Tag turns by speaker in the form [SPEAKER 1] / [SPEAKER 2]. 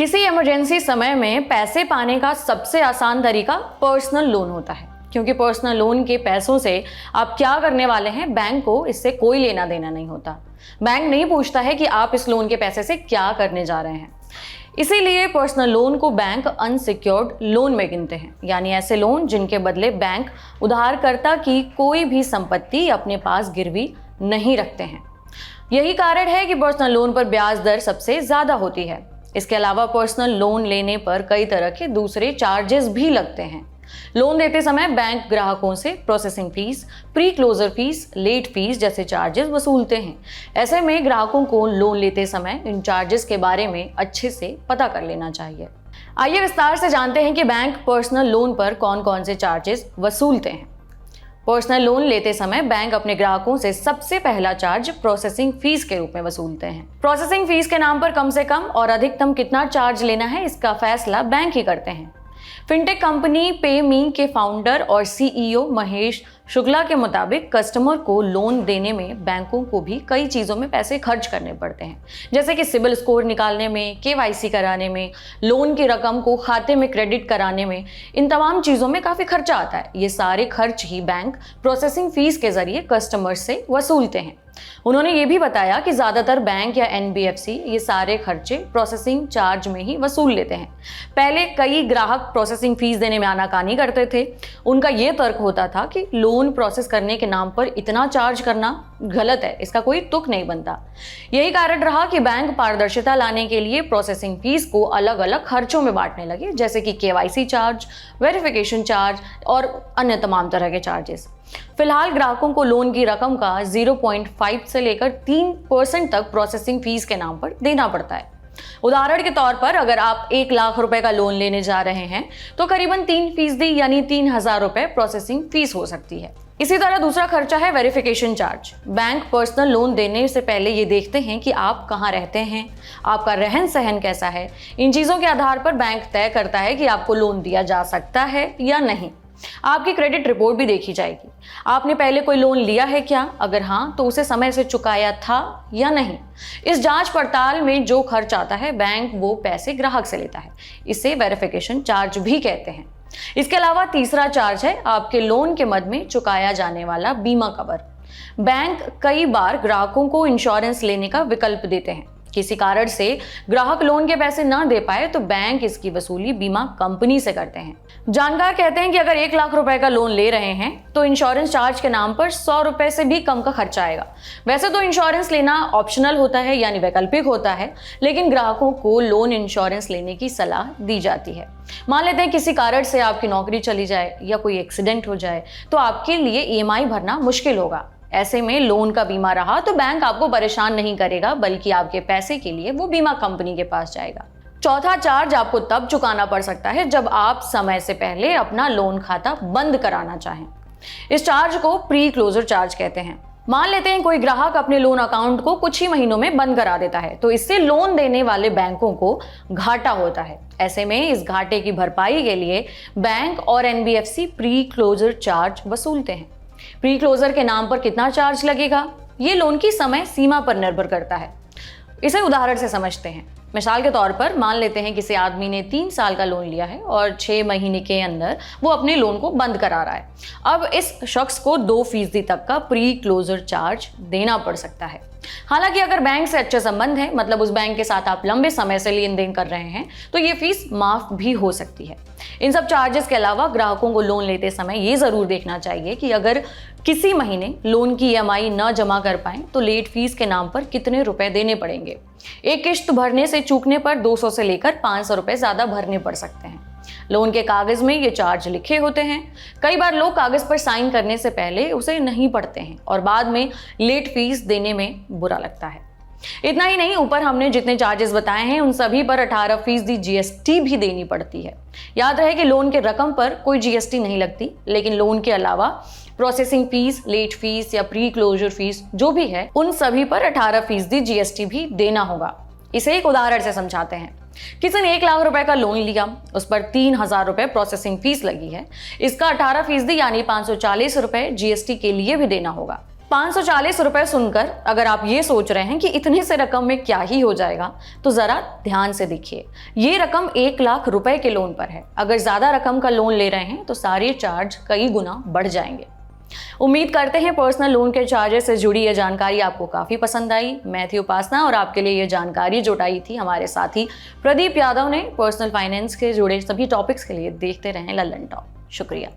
[SPEAKER 1] किसी इमरजेंसी समय में पैसे पाने का सबसे आसान तरीका पर्सनल लोन होता है, क्योंकि पर्सनल लोन के पैसों से आप क्या करने वाले हैं बैंक को इससे कोई लेना देना नहीं होता। बैंक नहीं पूछता है कि आप इस लोन के पैसे से क्या करने जा रहे हैं। इसीलिए पर्सनल लोन को बैंक अनसिक्योर्ड लोन में गिनते हैं, यानी ऐसे लोन जिनके बदले बैंक उधारकर्ता की कोई भी संपत्ति अपने पास गिरवी नहीं रखते हैं। यही कारण है कि पर्सनल लोन पर ब्याज दर सबसे ज्यादा होती है। इसके अलावा पर्सनल लोन लेने पर कई तरह के दूसरे चार्जेस भी लगते हैं। लोन देते समय बैंक ग्राहकों से processing fees, pre closure fees, late fees जैसे चार्जेस वसूलते हैं। ऐसे में ग्राहकों को लोन लेते समय इन चार्जेस के बारे में अच्छे से पता कर लेना चाहिए। आइए विस्तार से जानते हैं कि बैंक पर्सनल लोन पर कौन कौन से चार्जेस वसूलते हैं। पर्सनल लोन लेते समय बैंक अपने ग्राहकों से सबसे पहला चार्ज प्रोसेसिंग फीस के रूप में वसूलते हैं। प्रोसेसिंग फीस के नाम पर कम से कम और अधिकतम कितना चार्ज लेना है, इसका फैसला बैंक ही करते हैं। फिनटेक कंपनी पेमी के फाउंडर और सीईओ महेश शुक्ला के मुताबिक कस्टमर को लोन देने में बैंकों को भी कई चीज़ों में पैसे खर्च करने पड़ते हैं, जैसे कि सिबिल स्कोर निकालने में, केवाईसी कराने में, लोन की रकम को खाते में क्रेडिट कराने में। इन तमाम चीज़ों में काफ़ी खर्चा आता है। ये सारे खर्च ही बैंक प्रोसेसिंग फीस के जरिए कस्टमर से वसूलते हैं। उन्होंने ये भी बताया कि ज़्यादातर बैंक या एनबीएफसी ये सारे खर्चे प्रोसेसिंग चार्ज में ही वसूल लेते हैं। पहले कई ग्राहक प्रोसेसिंग फीस देने में आनाकानी करते थे। उनका ये तर्क होता था कि लोन प्रोसेस करने के नाम पर इतना चार्ज करना गलत है, इसका कोई तुक नहीं बनता। यही कारण रहा कि बैंक पारदर्शिता लाने के लिए प्रोसेसिंग फीस को अलग अलग खर्चों में बांटने लगे, जैसे कि केवाईसी चार्ज, वेरिफिकेशन चार्ज और अन्य तमाम तरह के चार्जेस। फिलहाल ग्राहकों को लोन की रकम का 0.5 से लेकर 3% तक प्रोसेसिंग फीस के नाम पर देना पड़ता है। उदाहरण के तौर पर अगर आप 1 लाख रुपए का लोन लेने जा रहे हैं तो करीबन 3% यानी 3,000 रुपए प्रोसेसिंग फीस हो सकती है। इसी तरह दूसरा खर्चा है verification charge. Bank personal loan देने से पहले ये देखते हैं कि आप कहाँ रहते हैं, आपका रहन सहन कैसा है। इन चीज़ों के आधार पर बैंक तय करता है कि आपको लोन दिया जा सकता है या नहीं। आपकी क्रेडिट रिपोर्ट भी देखी जाएगी। आपने पहले कोई लोन लिया है क्या? अगर हाँ, तो उसे समय से चुकाया था या नहीं। इस जांच पड़ताल में जो खर्च आता है, बैंक वो पैसे ग्राहक से लेता है। इसे वेरिफिकेशन चार्ज भी कहते हैं। इसके अलावा तीसरा चार्ज है आपके लोन के मद में चुकाया जाने वाला बीमा कवर। बैंक कई बार ग्राहकों को इंश्योरेंस लेने का विकल्प देते हैं। किसी कारण से ग्राहक लोन के पैसे ना दे पाए तो बैंक इसकी वसूली बीमा कंपनी से करते हैं। जानकार कहते हैं कि अगर 1 लाख रुपए का लोन ले रहे हैं तो इंश्योरेंस चार्ज के नाम पर 100 रुपए से भी कम का खर्चा आएगा। वैसे तो इंश्योरेंस लेना ऑप्शनल होता है, यानी वैकल्पिक होता है, लेकिन ग्राहकों को लोन इंश्योरेंस लेने की सलाह दी जाती है। मान लेते हैं किसी कारण से आपकी नौकरी चली जाए या कोई एक्सीडेंट हो जाए तो आपके लिए ईएमआई भरना मुश्किल होगा। ऐसे में लोन का बीमा रहा तो बैंक आपको परेशान नहीं करेगा, बल्कि आपके पैसे के लिए वो बीमा कंपनी के पास जाएगा। चौथा चार्ज आपको तब चुकाना पड़ सकता है जब आप समय से पहले अपना लोन खाता बंद कराना चाहें। इस चार्ज को प्री क्लोजर चार्ज कहते हैं। मान लेते हैं कोई ग्राहक अपने लोन अकाउंट को कुछ ही महीनों में बंद करा देता है, तो इससे लोन देने वाले बैंकों को घाटा होता है। ऐसे में इस घाटे की भरपाई के लिए बैंक और एनबीएफसी प्री क्लोजर चार्ज वसूलते हैं। प्री क्लोजर के नाम पर कितना चार्ज लगेगा, ये लोन की समय सीमा पर निर्भर करता है। इसे उदाहरण से समझते हैं। मिसाल के तौर पर मान लेते हैं किसी आदमी ने 3 साल का लोन लिया है और 6 महीने के अंदर वो अपने लोन को बंद करा रहा है। अब इस शख्स को 2% तक का प्री क्लोजर चार्ज देना पड़ सकता है। हालांकि अगर बैंक से अच्छे संबंध है, मतलब उस बैंक के साथ आप लंबे समय से लेन देन कर रहे हैं, तो ये फीस माफ भी हो सकती है। इन सब चार्जेस के अलावा ग्राहकों को लोन लेते समय ये जरूर देखना चाहिए कि अगर किसी महीने लोन की ईएमआई न जमा कर पाए तो लेट फीस के नाम पर कितने रुपए देने पड़ेंगे। एक किश्त भरने से चूकने पर 200 से लेकर 500 रुपए ज्यादा भरने पड़ सकते हैं। लोन के कागज में ये चार्ज लिखे होते हैं। कई बार लोग कागज पर साइन करने से पहले उसे नहीं पढ़ते हैं और बाद में लेट फीस देने में बुरा लगता है। इतना ही नहीं, ऊपर हमने जितने चार्जेस बताए हैं उन सभी पर 18% जीएसटी भी देनी पड़ती है। याद रहे कि लोन के रकम पर कोई जीएसटी नहीं लगती, लेकिन लोन के अलावा प्रोसेसिंग फीस, लेट फीस या प्री क्लोजर फीस जो भी है, उन सभी पर 18% जीएसटी भी देना होगा। इसे एक उदाहरण से समझाते हैं। किसी ने 1 लाख रुपए का लोन लिया, उस पर 3,000 रुपए प्रोसेसिंग फीस लगी है। इसका 18% यानी 540 रुपए जीएसटी के लिए भी देना होगा। 540 रुपए सुनकर अगर आप ये सोच रहे हैं कि इतने से रकम में क्या ही हो जाएगा, तो जरा ध्यान से देखिए, ये रकम 1 लाख रुपए के लोन पर है। अगर ज्यादा रकम का लोन ले रहे हैं तो सारे चार्ज कई गुना बढ़ जाएंगे। उम्मीद करते हैं पर्सनल लोन के चार्जेस से जुड़ी ये जानकारी आपको काफी पसंद आई। मैं थी उपासना और आपके लिए ये जानकारी जुटाई थी हमारे साथी प्रदीप यादव ने। पर्सनल फाइनेंस के जुड़े सभी टॉपिक्स के लिए देखते रहें लल्लन टॉप। शुक्रिया।